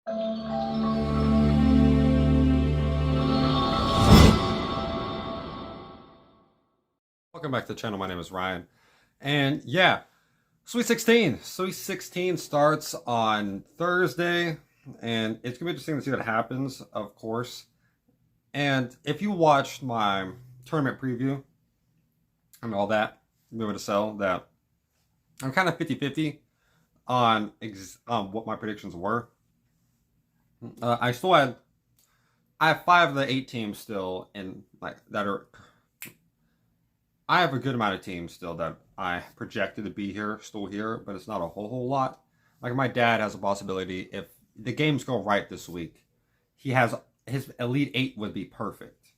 Welcome back to the channel. My name is Ryan. And yeah, Sweet 16. Sweet 16 starts on Thursday. And it's going to be interesting to see what happens, of course. And if you watched my tournament preview and all that, you'll be able to sell that I'm kind of 50-50 on what my predictions were. I have 5 of the 8 teams still in like that are I have a good amount of teams still that I projected to be here, still here, but it's not a whole lot. Like my dad has a possibility if the games go right this week, he has his Elite 8 would be perfect.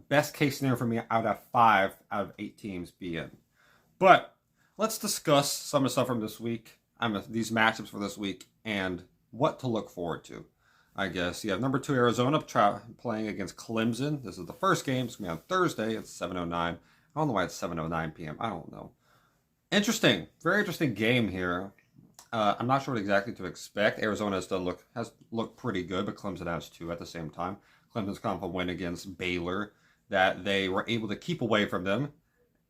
Best case scenario for me, I would have 5 out of 8 teams be in. But let's discuss some of the stuff from this week. These matchups for this week and what to look forward to. I guess you have number 2 Arizona playing against Clemson. This is the first game. It's gonna be on Thursday. It's 7:09. I don't know why it's 7:09 p.m. I don't know. Interesting, very interesting game here. I'm not sure what exactly to expect. Arizona has looked pretty good, but Clemson has too at the same time. Clemson's come off a win against Baylor that they were able to keep away from them,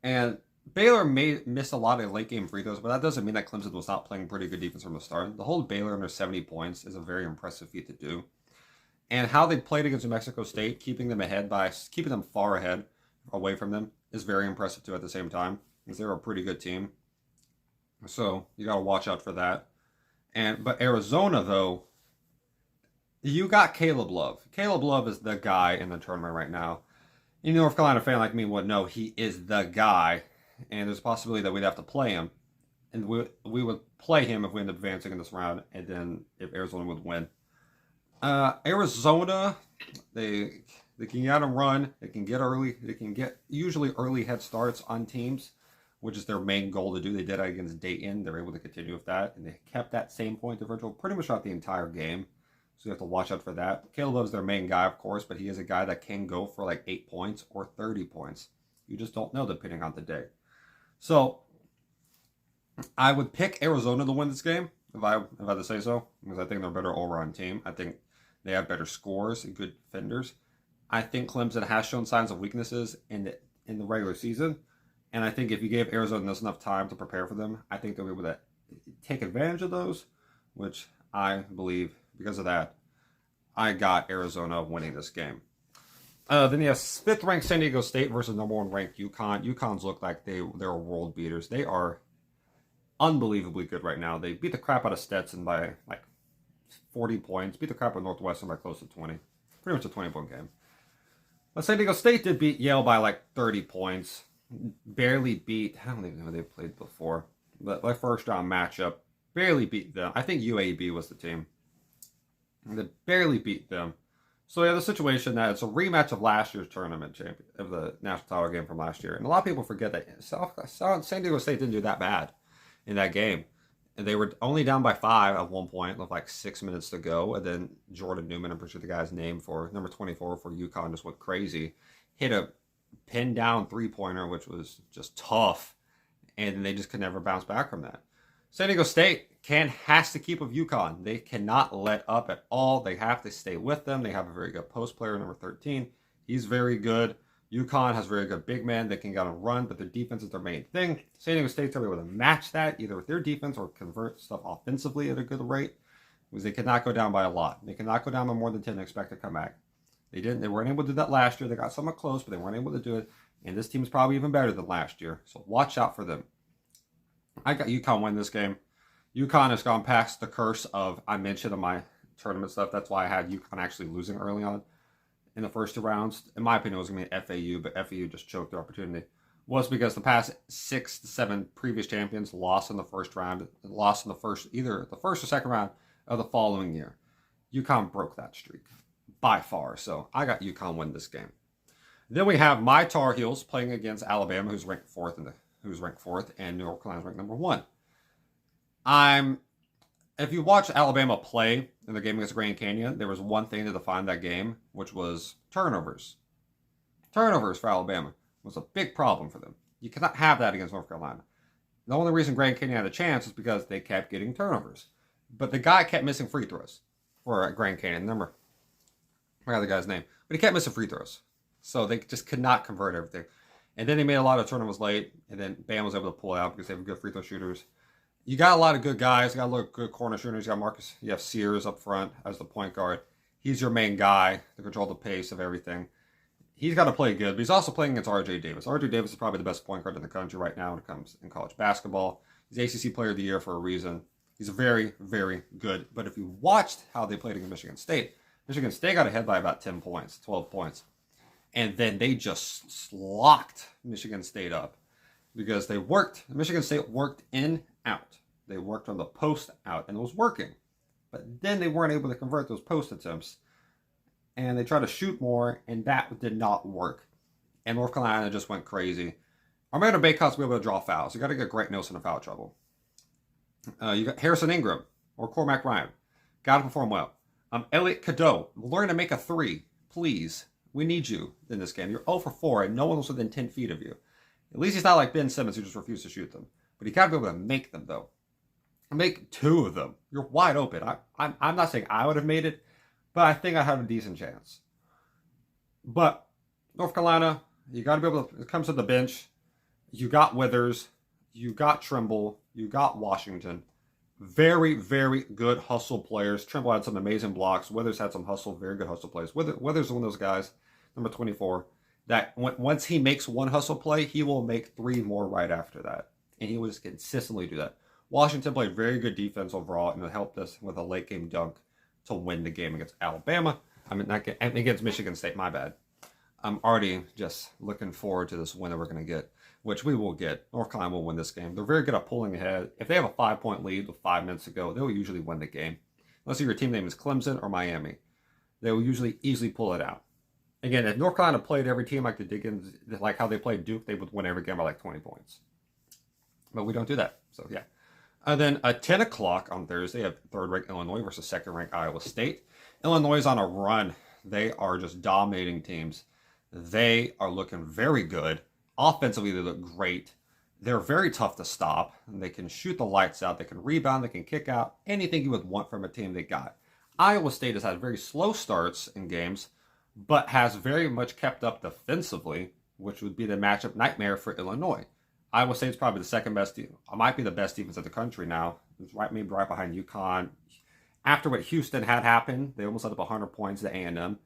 and Baylor missed a lot of late game free throws, but that doesn't mean that Clemson was not playing pretty good defense from the start. The hold Baylor under 70 points is a very impressive feat to do, and how they played against New Mexico State, keeping them far ahead, away from them, is very impressive too at the same time, because they're a pretty good team. So you got to watch out for that. But Arizona though, you got Caleb Love. Caleb Love is the guy in the tournament right now. Any North Carolina fan like me would know he is the guy, and there's a possibility that we'd have to play him, and we would play him if we end up advancing in this round, and then if Arizona would win. Arizona, they can get a run. They can get early. They can get usually early head starts on teams, which is their main goal to do. They did it against Dayton. They're able to continue with that, and they kept that same point differential pretty much throughout the entire game. So you have to watch out for that. Caleb Love's their main guy, of course, but he is a guy that can go for like 8 points or 30 points. You just don't know depending on the day. So I would pick Arizona to win this game if I had to say so, because I think they're a better all-around team. I think they have better scores and good defenders. I think Clemson has shown signs of weaknesses in the regular season, and I think if you gave Arizona enough time to prepare for them, I think they'll be able to take advantage of those, which I believe because of that, I got Arizona winning this game. Then you have 5th-ranked San Diego State versus number 1-ranked UConn. UConn's look like they're world beaters. They are unbelievably good right now. They beat the crap out of Stetson by like 40 points, beat the crap out of Northwestern by close to 20. Pretty much a 20-point game. But San Diego State did beat Yale by like 30 points. Barely beat, I don't even know who they played before. But their first round matchup, barely beat them. I think UAB was the team. They barely beat them. So we have the situation that it's a rematch of last year's tournament champion, of the national title game from last year. And a lot of people forget that San Diego State didn't do that bad in that game. And they were only down by 5 at one point with like 6 minutes to go. And then Jordan Newman, I'm pretty sure the guy's name for number 24 for UConn, just went crazy. Hit a pin down 3-pointer, which was just tough. And they just could never bounce back from that. San Diego State has to keep with UConn. They cannot let up at all. They have to stay with them. They have a very good post player, number 13. He's very good. UConn has very good big men that can get on a run, but their defense is their main thing. San Diego State's able to match that either with their defense or convert stuff offensively at a good rate, because they cannot go down by a lot. They cannot go down by more than 10 and expect to come back. They didn't. They weren't able to do that last year. They got somewhat close, but they weren't able to do it. And this team's probably even better than last year. So watch out for them. I got UConn win this game. UConn has gone past the curse of, I mentioned in my tournament stuff, that's why I had UConn actually losing early on in the first 2 rounds. In my opinion, it was going to be FAU, but FAU just choked their opportunity. Was because the past 6 to 7 previous champions lost in the first round, lost in either the first or second round of the following year. UConn broke that streak by far, so I got UConn win this game. Then we have my Tar Heels playing against Alabama, who's ranked 4th, and North Carolina's ranked number 1. If you watch Alabama play in the game against Grand Canyon, there was one thing to define that game, which was turnovers. Turnovers for Alabama was a big problem for them. You cannot have that against North Carolina. The only reason Grand Canyon had a chance is because they kept getting turnovers. But the guy kept missing free throws. for Grand Canyon. Remember, I forgot the guy's name, but he kept missing free throws, so they just could not convert everything. And then they made a lot of tournaments late, and then Bam was able to pull out because they have good free throw shooters. You got a lot of good guys. You got a lot of good corner shooters. You got Marcus. You have Sears up front as the point guard. He's your main guy to control the pace of everything. He's got to play good, but he's also playing against R.J. Davis. R.J. Davis is probably the best point guard in the country right now when it comes in college basketball. He's ACC Player of the Year for a reason. He's very, very good. But if you watched how they played against Michigan State got ahead by about 10 points, 12 points. And then they just locked Michigan State up because Michigan State worked in, out. They worked on the post out, and it was working. But then they weren't able to convert those post attempts. And they tried to shoot more, and that did not work. And North Carolina just went crazy. Armando Bacot's be able to draw fouls. You got to get Grant Nelson in foul trouble. You got Harrison Ingram or Cormac Ryan. Got to perform well. Elliot Cadeau, learn to make a three, please. We need you in this game. You're 0 for 4, and no one was within 10 feet of you. At least he's not like Ben Simmons, who just refused to shoot them. But you got to be able to make them, though. Make 2 of them. You're wide open. I'm not saying I would have made it, but I think I have a decent chance. But North Carolina, you got to be able to, it comes to the bench. You got Withers, you got Trimble, you got Washington. Very, very good hustle players. Trimble had some amazing blocks. Withers had some hustle, very good hustle plays. Withers is one of those guys, number 24, that once he makes one hustle play, he will make 3 more right after that. And he will just consistently do that. Washington played very good defense overall, and it helped us with a late game dunk to win the game against Alabama. Against Michigan State, my bad. I'm already just looking forward to this win that we're going to get, which we will get. North Carolina will win this game. They're very good at pulling ahead. If they have a 5-point lead with 5 minutes to go, they'll usually win the game. Unless your team name is Clemson or Miami. They will usually easily pull it out. Again, if North Carolina played every team like the Dickens, like how they played Duke, they would win every game by like 20 points. But we don't do that. So, yeah. And then at 10 o'clock on Thursday, have third-ranked Illinois versus second-ranked Iowa State. Illinois is on a run. They are just dominating teams. They are looking very good. Offensively, they look great. They're very tough to stop. They can shoot the lights out. They can rebound. They can kick out. Anything you would want from a team they got. Iowa State has had very slow starts in games, but has very much kept up defensively, which would be the matchup nightmare for Illinois. Iowa State's probably the second best, might be the best defense in the country now. It's maybe right behind UConn. After what Houston had happened, they almost had up 100 points to A&M,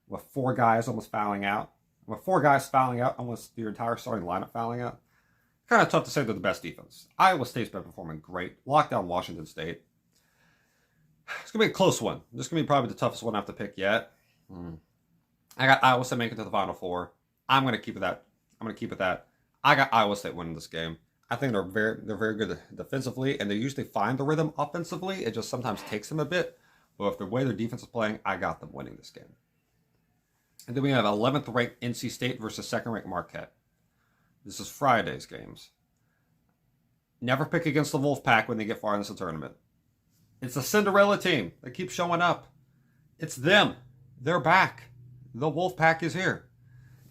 with 4 guys almost fouling out. With 4 guys fouling out, almost your entire starting lineup fouling out. Kind of tough to say they're the best defense. Iowa State's been performing great. Locked down Washington State. It's going to be a close one. This is going to be probably the toughest one I have to pick yet. I got Iowa State making it to the Final Four. I'm going to keep it that. I got Iowa State winning this game. I think they're very good defensively, and they usually find the rhythm offensively. It just sometimes takes them a bit. But if the way their defense is playing, I got them winning this game. And then we have 11th ranked NC State versus 2nd ranked Marquette. This is Friday's games. Never pick against the Wolfpack when they get far in this tournament. It's a Cinderella team that keeps showing up. It's them. They're back. The Wolfpack is here.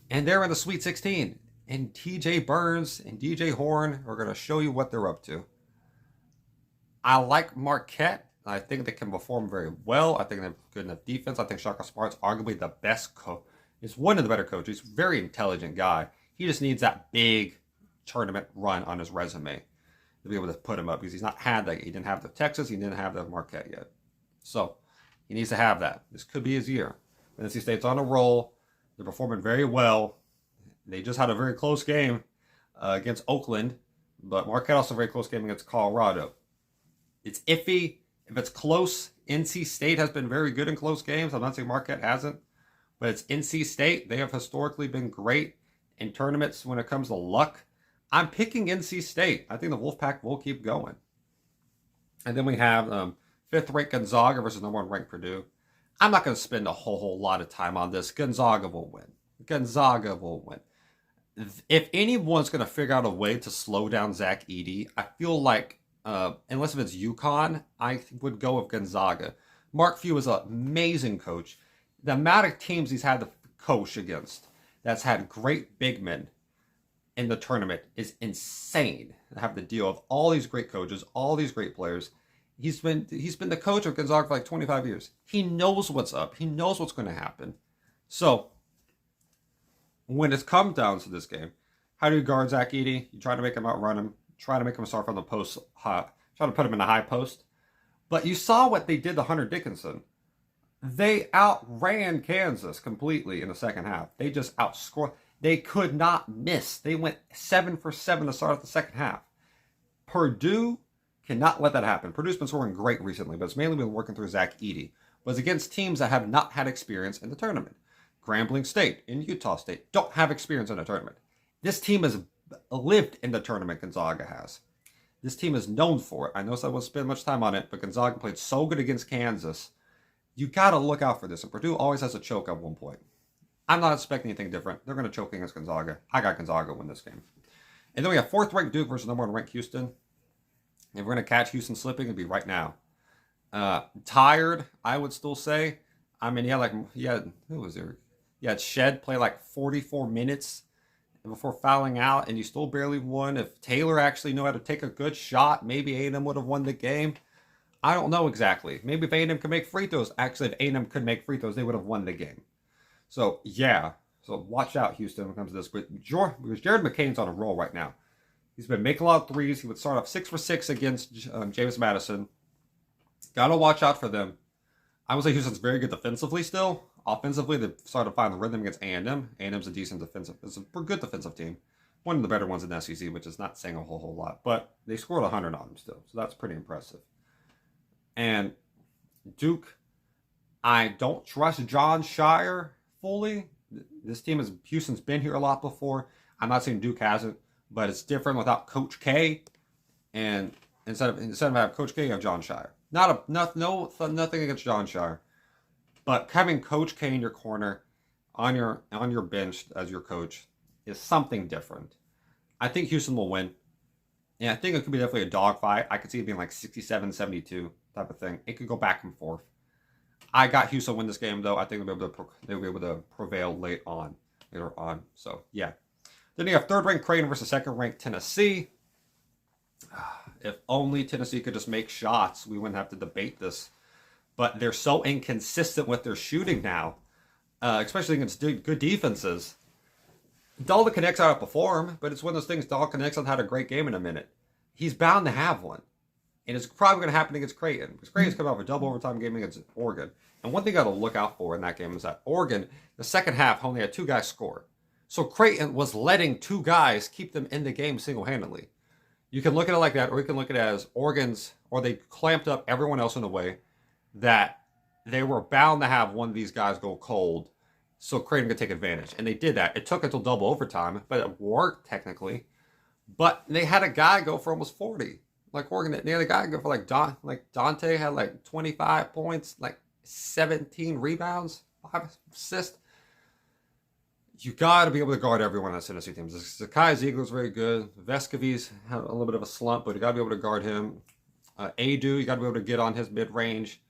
And they're in the Sweet 16. And TJ Burns and DJ Horn are going to show you what they're up to. I like Marquette. I think they can perform very well. I think they have good enough defense. I think Shaka Smart's arguably the best coach. He's one of the better coaches. He's a very intelligent guy. He just needs that big tournament run on his resume to be able to put him up, because he's not had that. He didn't have the Texas. He didn't have the Marquette yet. So he needs to have that. This could be his year. NC State's on a roll. They're performing very well. They just had a very close game against Oakland, but Marquette also a very close game against Colorado. It's iffy. If it's close, NC State has been very good in close games. I'm not saying Marquette hasn't, but it's NC State. They have historically been great in tournaments when it comes to luck. I'm picking NC State. I think the Wolfpack will keep going. And then we have 5th ranked Gonzaga versus number 1 ranked Purdue. I'm not going to spend a whole lot of time on this. Gonzaga will win. Gonzaga will win. If anyone's going to figure out a way to slow down Zach Edey, I feel like, unless if it's UConn, I would go with Gonzaga. Mark Few is an amazing coach. The amount of teams he's had to coach against that's had great big men in the tournament is insane. I have to deal with all these great coaches, all these great players. He's been the coach of Gonzaga for like 25 years. He knows what's up. He knows what's going to happen. So when it's come down to this game, how do you guard Zach Edey? You try to make him outrun him. Try to make him start from the post. Try to put him in the high post. But you saw what they did to Hunter Dickinson. They outran Kansas completely in the second half. They just outscored. They could not miss. They went 7 for 7 to start the second half. Purdue cannot let that happen. Purdue's been scoring great recently, but it's mainly been working through Zach Edey. But it's against teams that have not had experience in the tournament. Grambling State and Utah State don't have experience in the tournament. This team has lived in the tournament, Gonzaga has. This team is known for it. I know I won't spend much time on it, but Gonzaga played so good against Kansas. You got to look out for this. And Purdue always has a choke at one point. I'm not expecting anything different. They're going to choke against Gonzaga. I got Gonzaga win this game. And then we have 4th ranked Duke versus number 1 ranked Houston. If we're going to catch Houston slipping, it'd be right now. Tired, I would still say. I mean, who was there? You had Shed play like 44 minutes before fouling out, and you still barely won. If Taylor actually knew how to take a good shot, maybe A&M would have won the game. I don't know exactly. Maybe if A&M could make free throws. Actually, if A&M could make free throws, they would have won the game. So, yeah. So, watch out, Houston, when it comes to this. But Jared McCain's on a roll right now. He's been making a lot of threes. He would start off 6 for 6 against James Madison. Got to watch out for them. I would say Houston's very good defensively still. Offensively, they started to find the rhythm against A&M. A&M's a decent defensive. It's a good defensive team. One of the better ones in the SEC, which is not saying a whole lot. But they scored 100 on them still. So that's pretty impressive. And Duke, I don't trust John Shire fully. This team Houston's been here a lot before. I'm not saying Duke hasn't, but it's different without Coach K. And instead of having Coach K, you have John Shire. Nothing against John Shire, but having Coach K in your corner, on your bench as your coach, is something different. I think Houston will win. And I think it could be definitely a dogfight. I could see it being like 67-72 type of thing. It could go back and forth. I got Houston win this game, though. I think they'll be able to prevail later on. So, yeah. Then you have 3rd ranked Creighton versus 2nd ranked Tennessee. If only Tennessee could just make shots, we wouldn't have to debate this. But they're so inconsistent with their shooting now, especially against good defenses. Dalton Connects outperform, but it's one of those things. Dalton Connects had a great game in a minute. He's bound to have one. And it's probably going to happen against Creighton, because Creighton's coming off a double overtime game against Oregon. And one thing I got to look out for in that game is that Oregon, the second half, only had 2 guys score. So Creighton was letting 2 guys keep them in the game single-handedly. You can look at it like that, or you can look at it as they clamped up everyone else in a way that they were bound to have one of these guys go cold so Creighton could take advantage. And they did that. It took until double overtime, but it worked technically. But they had a guy go for almost 40. Like Oregon, they had a guy go for Dante had like 25 points, like 17 rebounds, 5 assists. You got to be able to guard everyone on the Tennessee team. Zakai Ziegler's very good. Vescovi's had a little bit of a slump, but you got to be able to guard him. Adu, you got to be able to get on his mid-range.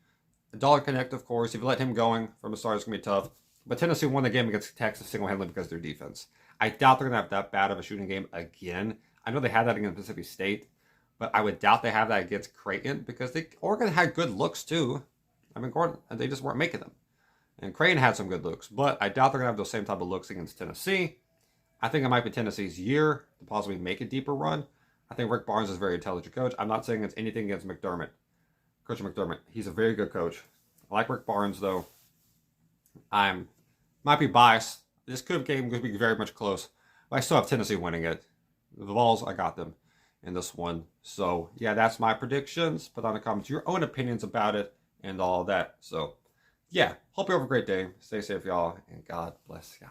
Dalton Connect, of course. If you let him going from the start, it's going to be tough. But Tennessee won the game against Texas single-handedly because of their defense. I doubt they're going to have that bad of a shooting game again. I know they had that against Mississippi State, but I would doubt they have that against Creighton because Oregon had good looks too. I mean, they just weren't making them. And Creighton had some good looks, but I doubt they're going to have those same type of looks against Tennessee. I think it might be Tennessee's year to possibly make a deeper run. I think Rick Barnes is a very intelligent coach. I'm not saying it's anything against McDermott. Coach McDermott. He's a very good coach. I like Rick Barnes, though. Might be biased. This game could be very much close. But I still have Tennessee winning it. The Vols, I got them in this one. So, yeah, that's my predictions. Put down in the comments your own opinions about it and all that. So, yeah, hope you have a great day. Stay safe, y'all, and God bless y'all.